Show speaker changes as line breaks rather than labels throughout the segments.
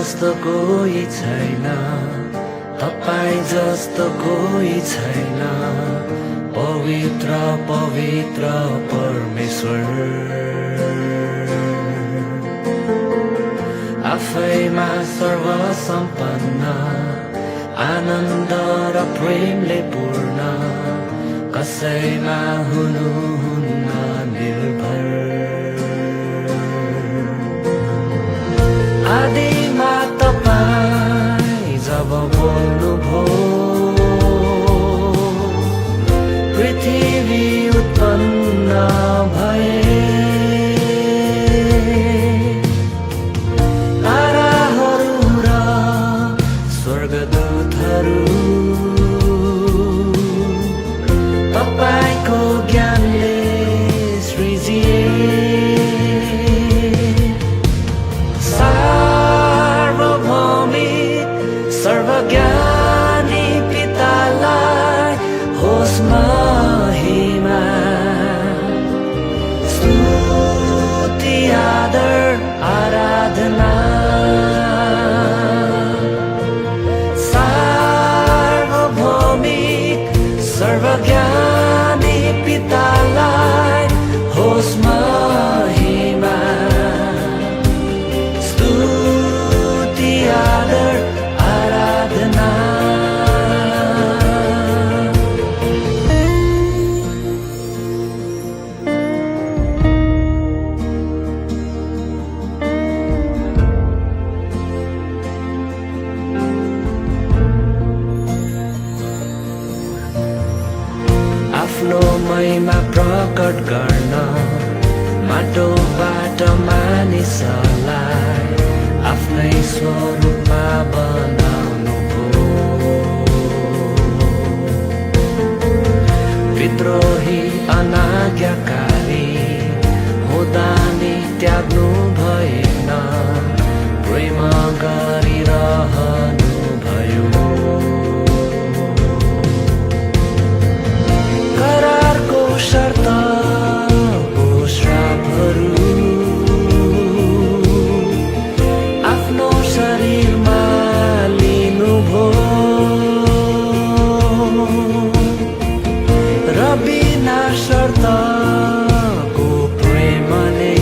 जस्तो कोही छैन, तपाईं जस्तो कोही छैन, पवित्र पवित्र परमेश्वर। आफैमा सर्वसम्पन्न, आनन्द र प्रेमले पूर्ण, कसैमा हुनुहुन्न निर्भर। आदिमा तपाईं जब बोल्नुभयो, पृथ्वी उत्पन्न भए। ताराहरू र स्वर्गदूतहरू तपाईको ज्ञानले सृजिए। सर्वज्ञानी पितालाई होस् महिमा, स्तुति आदर आराधना। सार्वभौमिक सर्वज्ञानी पितालाई होस् महिमा, स्तुति आदर आराधना। आफ्नो महिमा प्रकट गर्न माटोबाट मानिसलाई आफ्नै स्वरूपमा बनाउनुभयो। विद्रोही अनाज्ञाकारी हुँदा नि त्याग्नु भएन, प्रेम गरिरहनु भयो। करारको शर्तको श्रापहरू आफ्नो शरीरमा लिनुभयो, र बिना शर्तको प्रेमले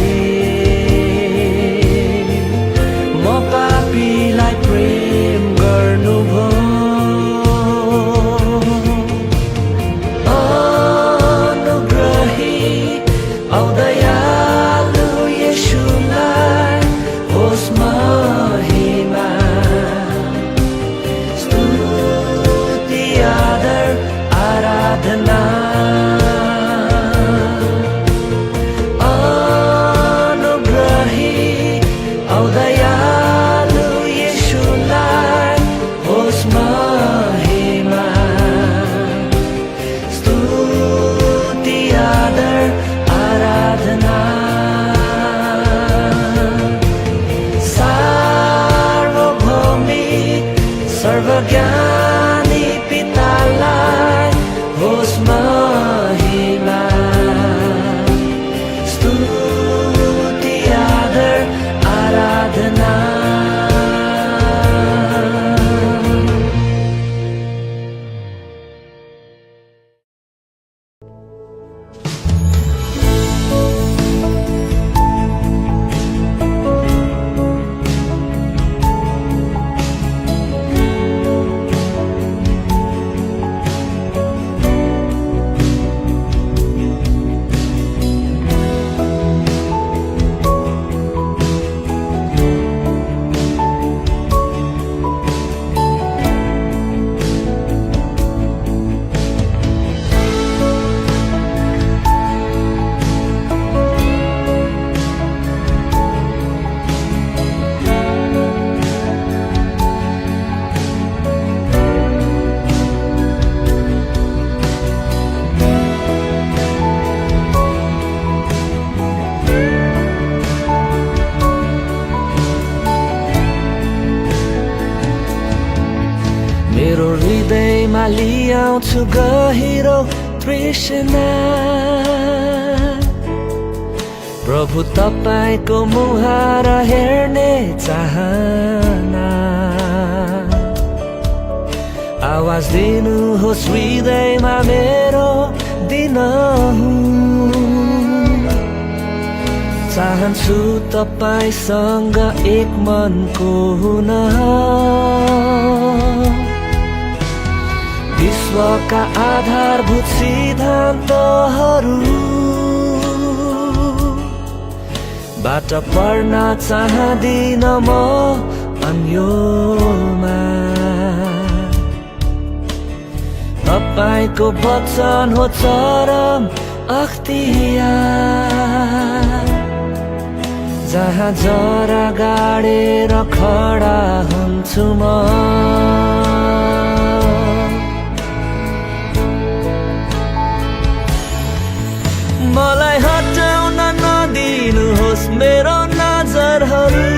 म पापीलाई प्रेम गर्नुभयो। औ दयालु येशूलाई होस् महिमा, स्तुति आदर आराधना। अनुग्रही औ दयालु येशूलाई होस् महिमा, स्तुति आदर आराधना। सार्वभौमिक सर्वज्ञानी पितालाई होस् महिमा, स्तुति आदर आराधना। मेरो हृदयमा लियाउँछु गहिरो तृष्णा, प्रभु तपाईको मुहार हेर्ने चाहना आवाज दिनुहोस् हृदयमा मेरो दिनहुँ चाहन्छु तपाईसँग एक मनको हुन विश्वका आधारभूत सिद्धान्तहरू बाट पढ्न चाहदिन म अन्योलमा तपाईको वचन हो चरम अख्तियार जहाँ जरा गाडेर खडा हुन्छु म मलाई हटाउन नदिनुहोस् मेरो नजरहरू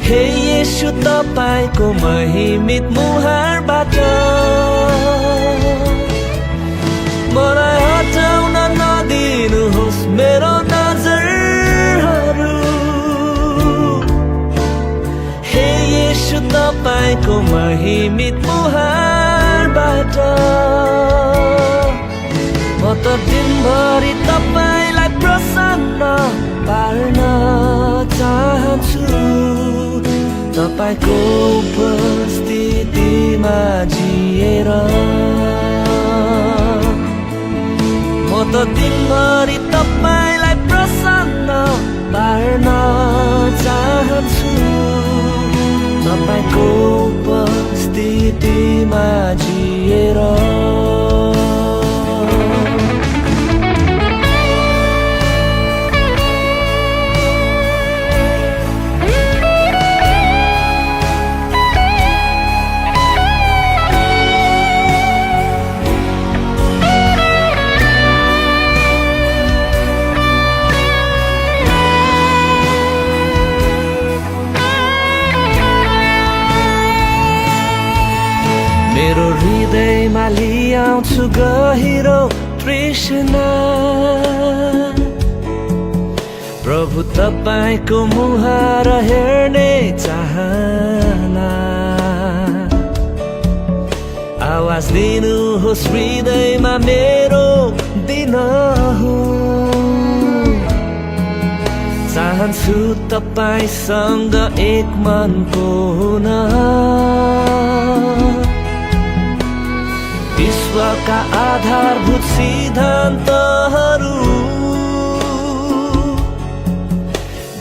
हे येशू तपाईको महिमित मुहारबाट मलाई हटाउन नदिनुहोस् मेरो नजरहरू हे येशू तपाईको महिमित मुहारबाट म त दिनभरि तपाईलाई प्रसन्न पार्न चाहन्छु तपाईको उपस्थितिमा जिएर म त दिनभरि तपाईलाई प्रसन्न पार्न चाहन्छु तपाईको उपस्थितिमा जिएर मेरो हृदयमा लियाउँछु गहिरो तृष्णा प्रभु तपाईको मुहार हेर्ने चाहना आवाज दिनुहोस् हृदयमा मेरो दिनहुँ चाहन्छु तपाईसँग एक मनको हुन विश्वका आधारभूत सिद्धान्तहरू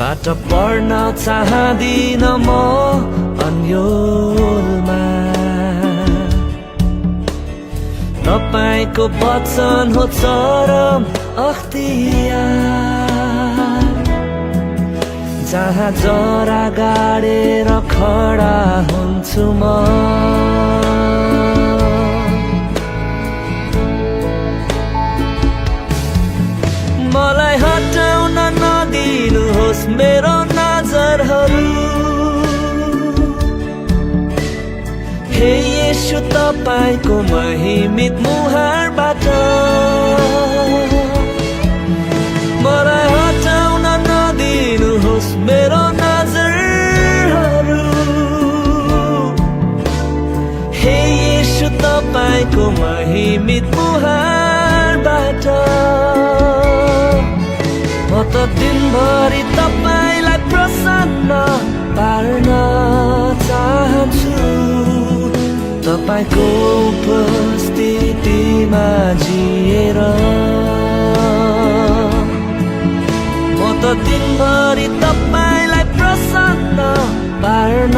बाट पढ्न चाहदिन म अन्योलमा तपाईको वचन हो चरम अख्तियार जहाँ जरा गाडेर खडा हुन्छु म मलाई हटाउन नदिनुहोस् मेरो नजरहरू हे येशू तपाईको महिमित मुहारबाट मलाई हटाउन नदिनुहोस् मेरो नजरहरू हे येशू तपाईको महिमित मुहारबाट म त दिनभरि तपाईलाई प्रसन्न पार्न चाहन्छु तपाईको उपस्थितिमा जिएर म त दिनभरि तपाईलाई प्रसन्न पार्न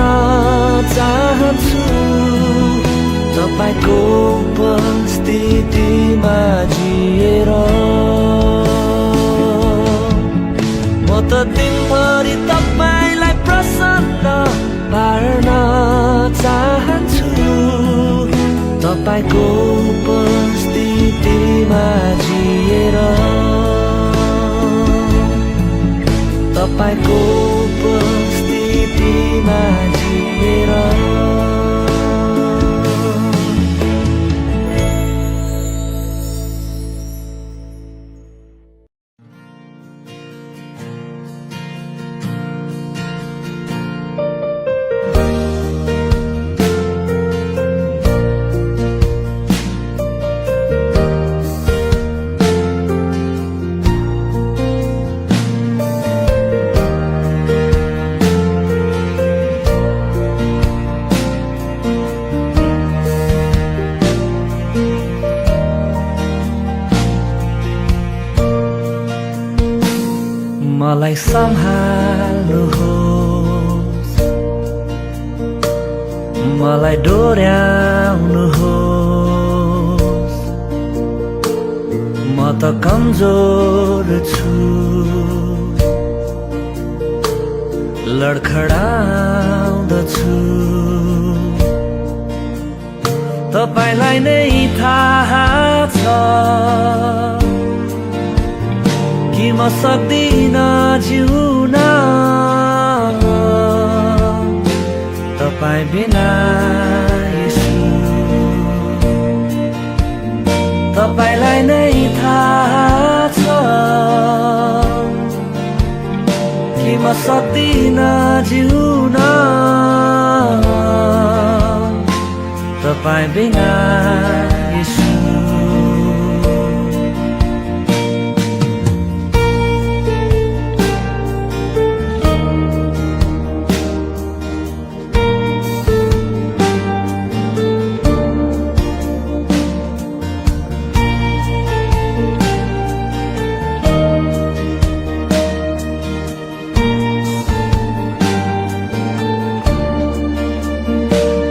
चाहन्छु तपाईको उपस्थितिमा जिएर म त दिनभरि तपाईलाई प्रसन्न पार्न चाहन्छु तपाईको उपस्थितिमा जिएर तपाईको उपस्थितिमा जिएर मलाई सम्हाल्नुहोस्, मलाई डोर्याउनुहोस्। म त कमजोर छु, लडखडाउँदछु। तपाईलाई नै थाहा छ कि म सक्दिन जिउन तपाईँ बिना येशू। तपाईलाई नै थाहा छ कि म सक्दिन जिउन तपाईँ बिना येशू।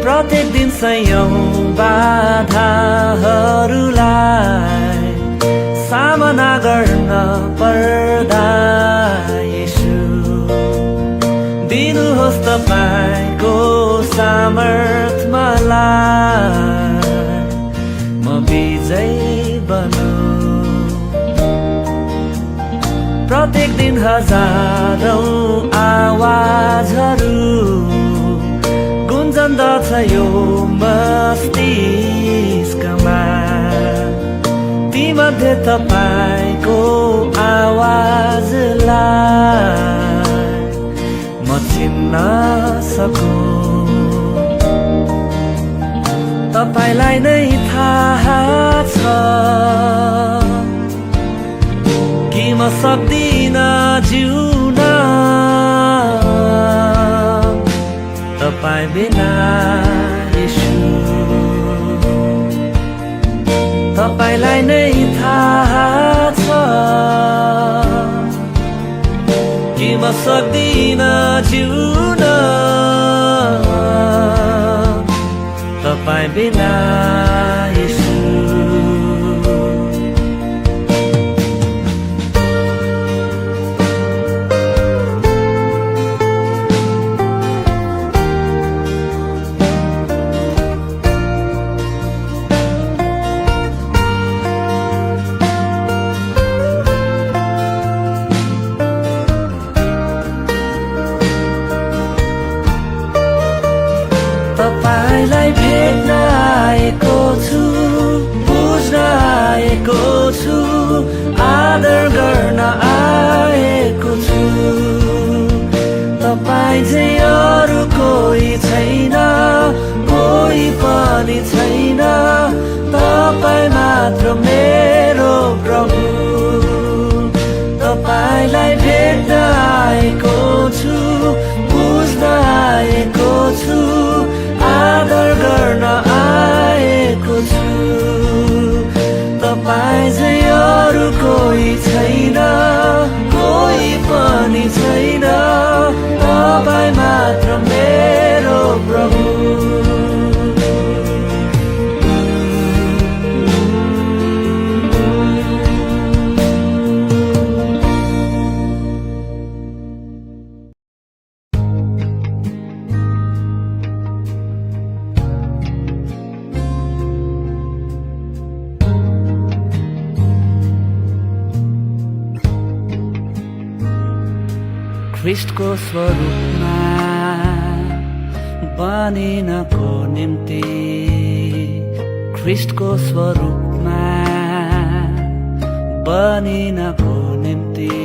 प्रत्येक दिन सयौं बाधाहरूलाई सामना गर्न पर्दा येशू दिनुहोस् तपाईको सामर्थ मलाई, म विजयी बनौं। प्रत्येक दिन हजारौं आवाजहरू गुन्जन्दछ यो मस्तिष्कमा, तीमध्ये तपाईको आवाजलाई म चिन्न सकौं। तपाईलाई नै थाहा छ कि म सक्दिन जिउन तपाईँ बिना येशू। तपाईलाई नै थाहा छ कि म सक्दिन जिउन तपाईँ बिना येशू। तपाईलाई भेट्न आएको छु, बुझ्न आएको छु, आदर गर्न आएको छु। तपाईँ चाहिँ अरू कोही छैन, कोही पनि छैन, तपाईँ मात्र मेरो प्रभु। तपाईलाई भेट्न आएको छु, बुझ्न आएको छु, आदर गर्न आएको छु। तपाईँ चाहिँ अरू कोही छैन, कोही पनि छैन, तपाईँ मात्र मेरो प्रभु। ख्रिस्टको स्वरूपमा बनिनको निम्ति, ख्रिस्टको स्वरूपमा बनिनको निम्ति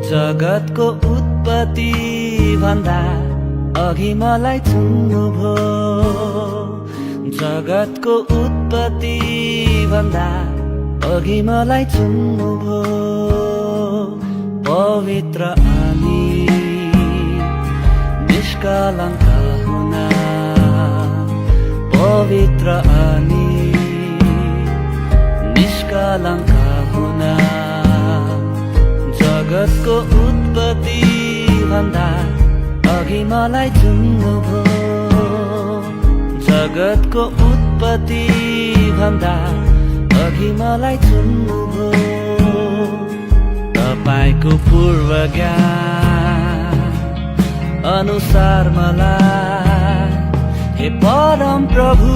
जगतको उत्पत्ति भन्दा अघि मलाई चुन्नुभयो। जगतको उत्पत्ति भन्दा अघि मलाई चुन्नुभयो। पवित्र अनि निष्कलङ्क हुन, पवित्र अनि निष्कलङ्क हुन जगतको उत्पत्ति भन्दा अघि मलाई चुन्नुभयो जगतको उत्पत्ति भन्दा अघि मलाई चुन्नुभयो तपाईको पूर्व ज्ञान अनुसार मलाई हे परम प्रभु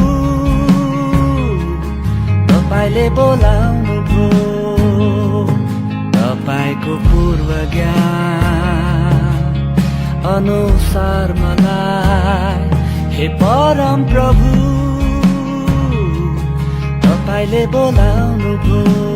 तपाईले बोलाउनु भयो तपाईको पूर्व ज्ञान अनुसार मलाई हे परम प्रभु तपाईले बोलाउनु भयो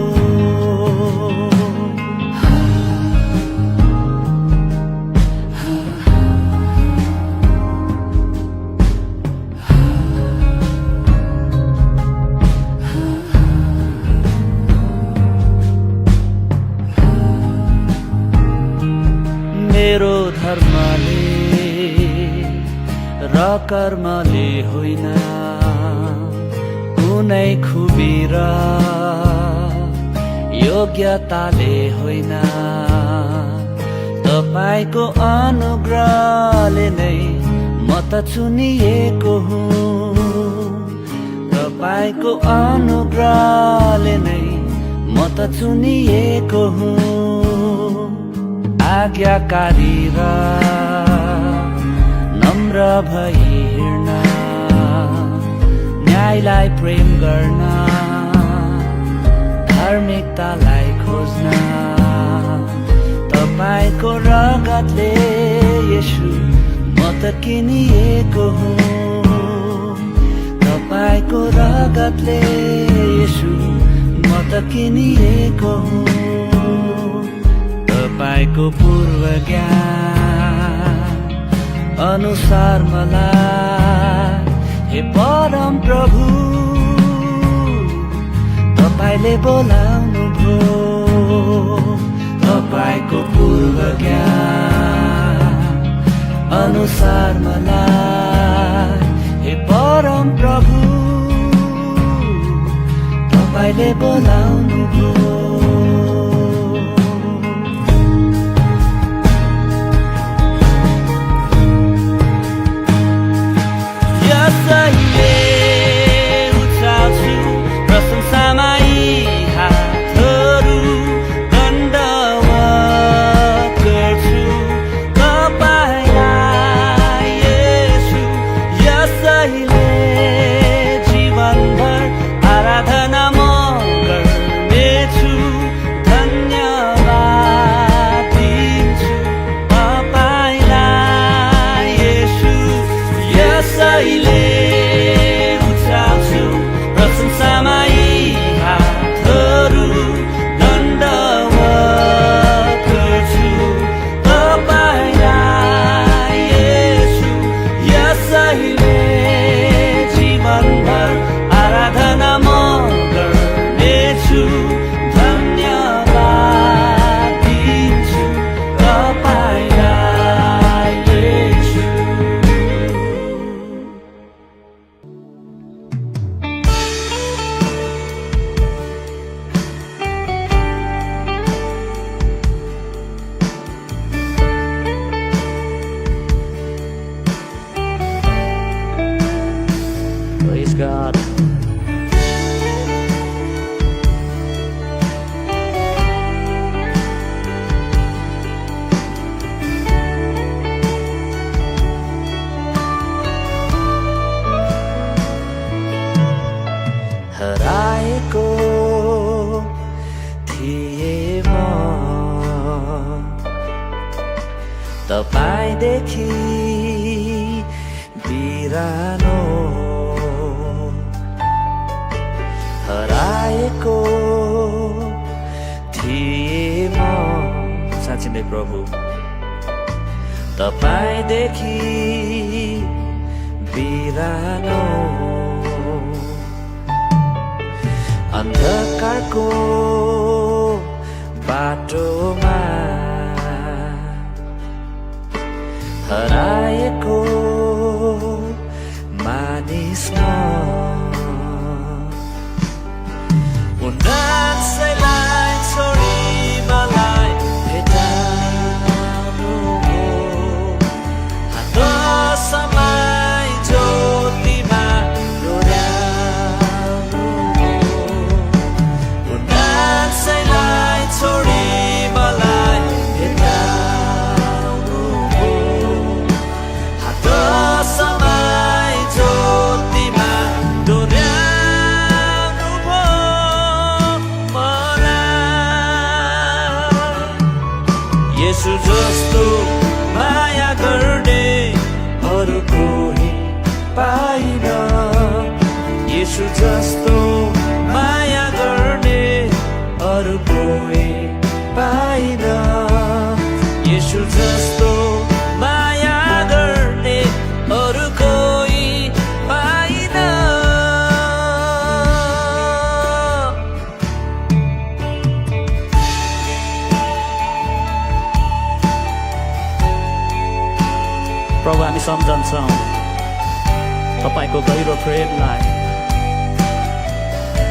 मेरो धर्मले र कर्मले होइन कुनै खुबी र योग्यताले होइन तपाईको अनुग्रहले नै म त चुनिएको हुँ तपाईको अनुग्रहले नै म त चुनिएको हुँ आज्ञाकारी र नम्र भई हिँड्न न्यायलाई प्रेम गर्न धार्मिकतालाई खोज्न तपाईको रगतले येशू म त किनिएको हुँ तपाईको रगतले येशू म त किनिएको हुँ तपाईको पूर्व ज्ञान अनुसार मलाई हे परम प्रभु तपाईले बोलाउनु भयो तपाईको पूर्व ज्ञान अनुसार मलाई हे परम प्रभु तपाईले बोलाउनु भयो God. हराएको थिए म तपाईदेखि बिरानो हराएको थिए म साँच्चै नै प्रभु तपाईदेखि बिरानो अन्धकारको बाटोमा हराएको मानिस उन मान्छेलाई छोडी मलाई भेटा
प्रभु हामी सम्झन्छौँ तपाईको गहिरो प्रेमलाई।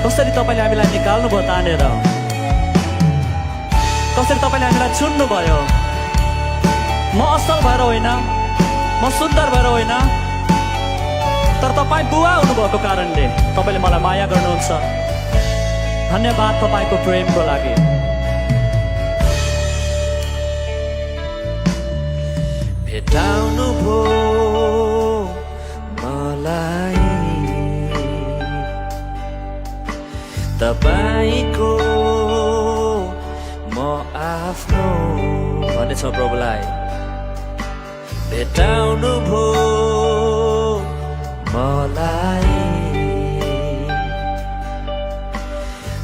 कसरी तपाईँले हामीलाई निकाल्नुभयो तानेर, कसरी तपाईँले हामीलाई चुन्नुभयो। म असल भएर होइन, म सुन्दर भएर होइन, तर तपाईँ बुवा हुनुभएको कारणले तपाईँले मलाई माया गर्नुहुन्छ। धन्यवाद तपाईँको प्रेमको लागि।
भेटाउनु भो मलाई तपाईको म आफ्नो भनेछ प्रभुलाई। भेटाउनु भो मलाई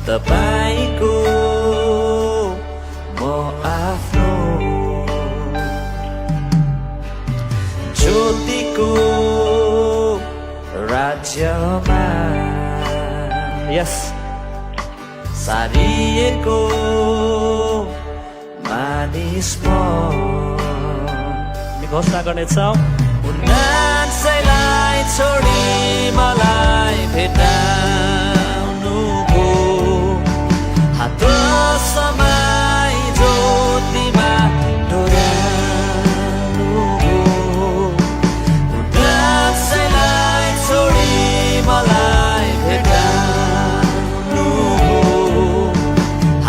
तपाईको म आफ्नो ज्योतिको राज्यमा
यस
सारिएको मानिस म
घोषणा गर्नेछौँ।
उन्नाइसैलाई छोडी मलाई भेटाउनु भो हात समाई ज्योतिमा डोर्याउनु भो। उन्नाइसैलाई छोडी मलाई भेटाउनु भो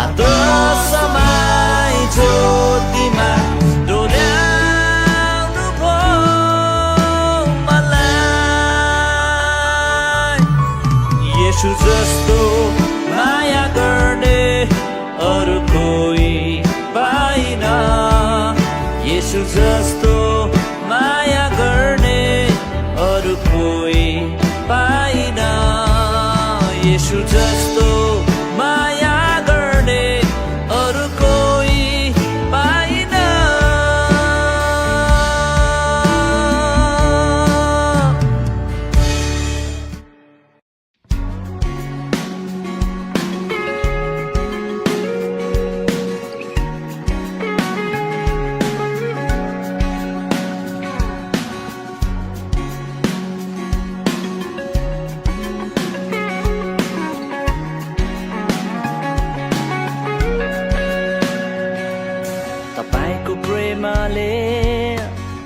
हात समाई ज्योतिमा यसु जस्तो माया गर्ने अरू कोही पाइन। यसु जस्तो माया गर्ने अरू कोही पाइन। यसु जस्तो माया गर्ने अरू कोही पाइन।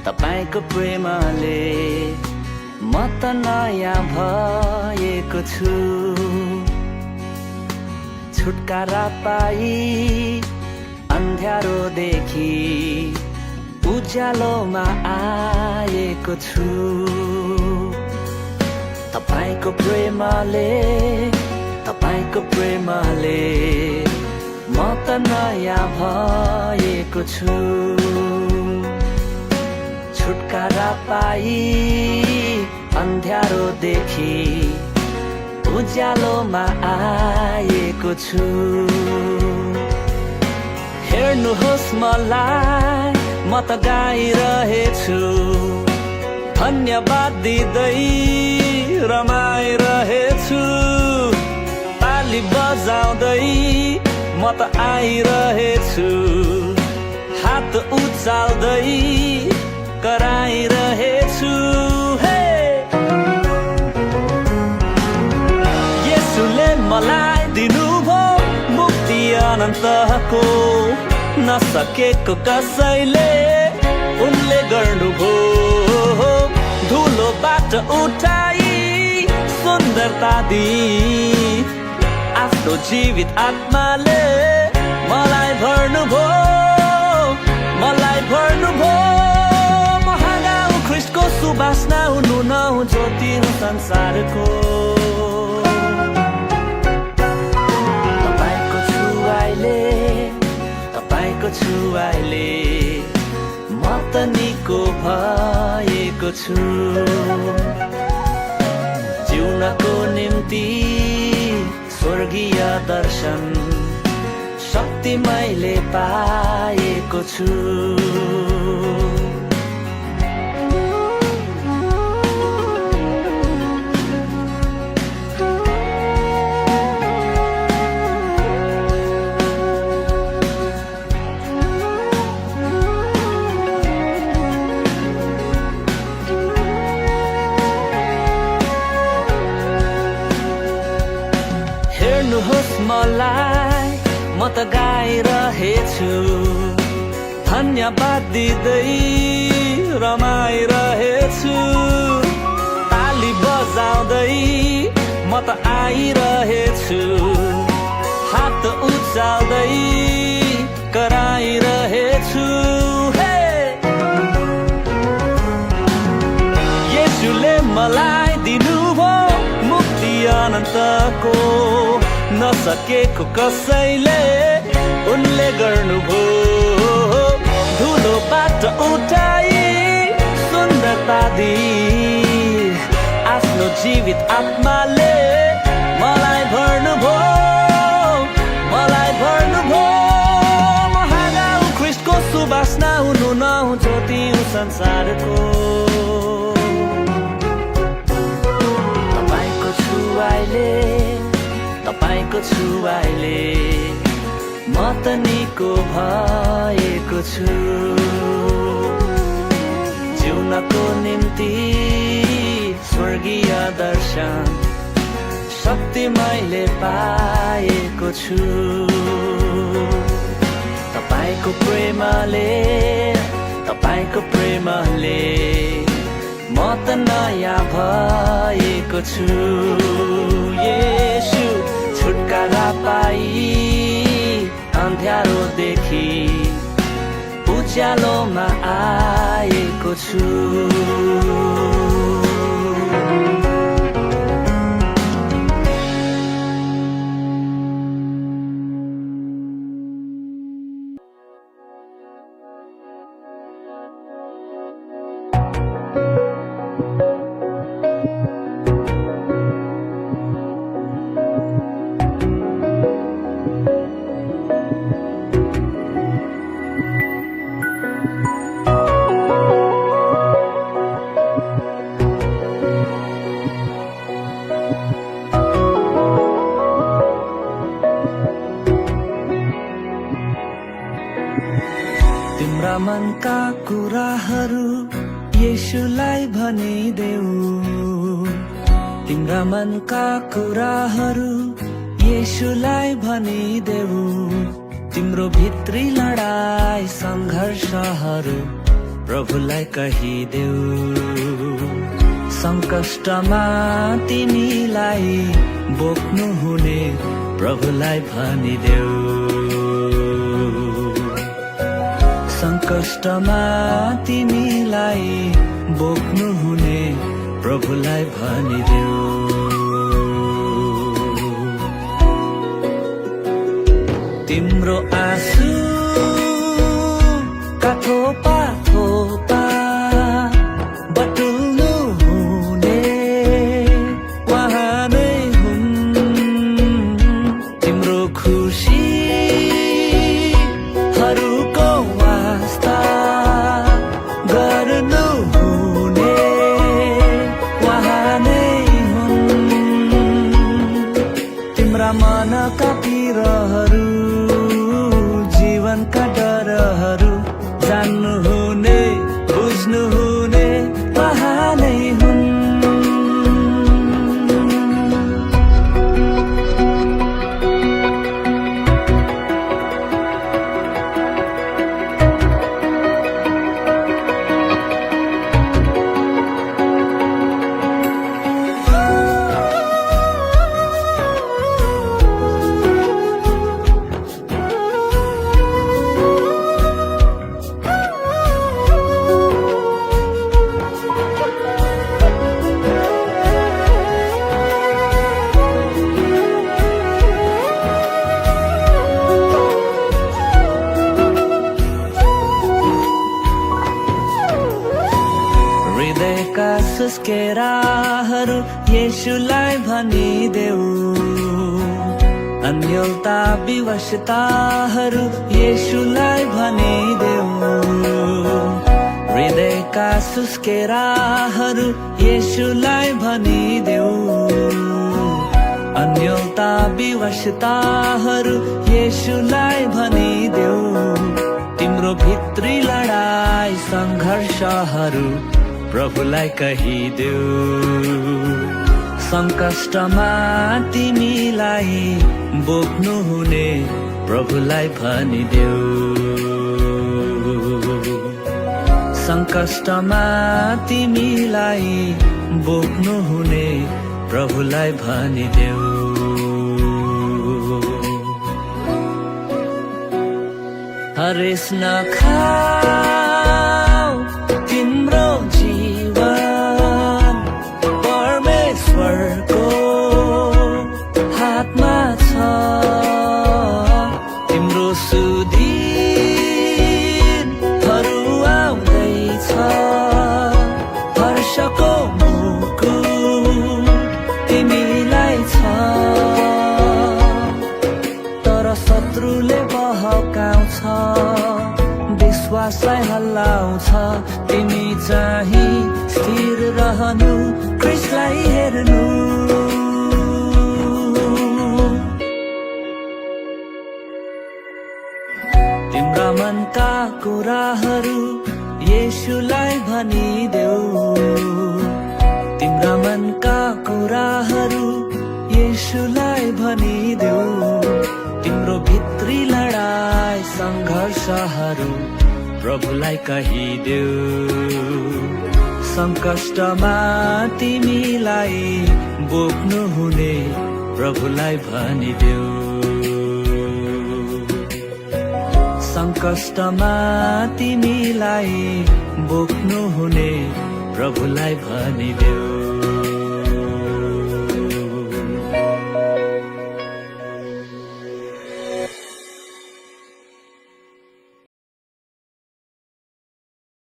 तपाईँको प्रेमले म त नयाँ भएको छु। छुटकारा पाई अन्ध्यारोदेखि उज्यालोमा आएको छु। तपाईँको प्रेमले म त नयाँ भएको छु। छुटकारा पाई अन्ध्यारोदेखि उज्यालोमा आएको छु। हेर्नुहोस् मलाई म त गाइरहेछु, धन्यवाद दिँदै रमाइरहेछु। ताली बजाउँदै म त आइरहेछु, हात उचाल्दै कराइरहेछु। हे यसुले मलाई दिनुभयो मुक्ति अनन्तको, नसकेको कसैले उनले गर्नुभयो। धुलोबाट उठाई सुन्दरता दिई आफ्नो जीवित आत्माले मलाई भर्नुभयो। ख्रिस्टको सुवासना हुनु नहुँ ज्योति हो संसारको। तपाईँको छुवाइले म त निको भएको छु। जिउनको निम्ति स्वर्गीय दर्शन शक्ति मैले पाएको छु। मलाई म त गाइरहेछु धन्यवाद दिँदै रमाइरहेछु ताली बजाउँदै म त आइरहेछु हात उचाल्दै कराइरहेछु येशूले मलाई दिनुभयो मुक्ति अनन्तको नसकेको कसैले उनले गर्नुभयो धुलोबाट उठाई सुन्दरता दिई आफ्नो जीवित आत्माले मलाई भर्नुभयो महागाउ ख्रिस्टको सुवासना हुनु नहुँ ज्योति संसारको तपाईँको छुवाइले म त निको भएको छु जिउनको निम्ति स्वर्गीय दर्शन शक्ति मैले पाएको छु तपाईँको प्रेमले म त नयाँ भएको छु येशू छुटकारा पाई अन्ध्यारोदेखि उज्यालोमा आएको छु तिम्रा मनका कुराहरू येशूलाई भनिदेऊ तिम्रा मनका कुराहरू येशूलाई भनिदेऊ तिम्रो भित्री लडाई सङ्घर्षहरू प्रभुलाई कहिदेऊ सङ्कष्टमा तिमीलाई बोक्नु हुने प्रभुलाई भनिदेऊ सङ्कष्टमा तिमीलाई बोक्नु हुने प्रभुलाई भनिदेऊ तिम्रो आँसु थोपा बटुल्नु हुने उहाँ नै हुन् तिम्रो खुसीहरूको वास्ता गर्नु हुने उहाँ नै हुन् तिम्रा मनका पिरहरू जीवनका डरहरू जान्नु हुने बुझ्नु हुने उहाँ नै हुन् हृदयका सुस्केराहरू येशूलाई भनिदेऊ अन्योलता विवशताहरू येशूलाई भनिदेऊ हृदयका सुस्केराहरू येशूलाई भनिदेऊ अन्योलता विवशताहरू येशूलाई भनिदेऊ तिम्रो भित्री लडाई सङ्घर्षहरू प्रभुलाई कहिदेऊ सङ्कष्टमा तिमीलाई बोक्नुहुने प्रभुलाई भनिदेऊ सङ्कष्टमा तिमीलाई बोक्नुहुने प्रभुलाई भनिदेऊ हरेस नखाऊ तिम्रो जीवन परमेश्वरको हातमा छ तिम्रो सुदिनहरू आउँदैछ हर्षको मुकुट तिमीलाई छ तर शत्रुले बहकाउँछ विश्वासलाई हल्लाउँछ तिमी चाहिँ स्थिर रहनु क्रिस्टलाई हेर्नु तिम्रा मनका कुराहरू येशूलाई भनिदेऊ तिम्रा मनका कुराहरू येशूलाई भनिदेऊ तिम्रो भित्री लडाई सङ्घर्षहरू प्रभुलाई कहिदेऊ सङ्कष्टमा तिमीलाई बोक्नुहुने प्रभुलाई भनिदेऊ सङ्कष्टमा तिमीलाई बोक्नुहुने प्रभुलाई भनिदेऊ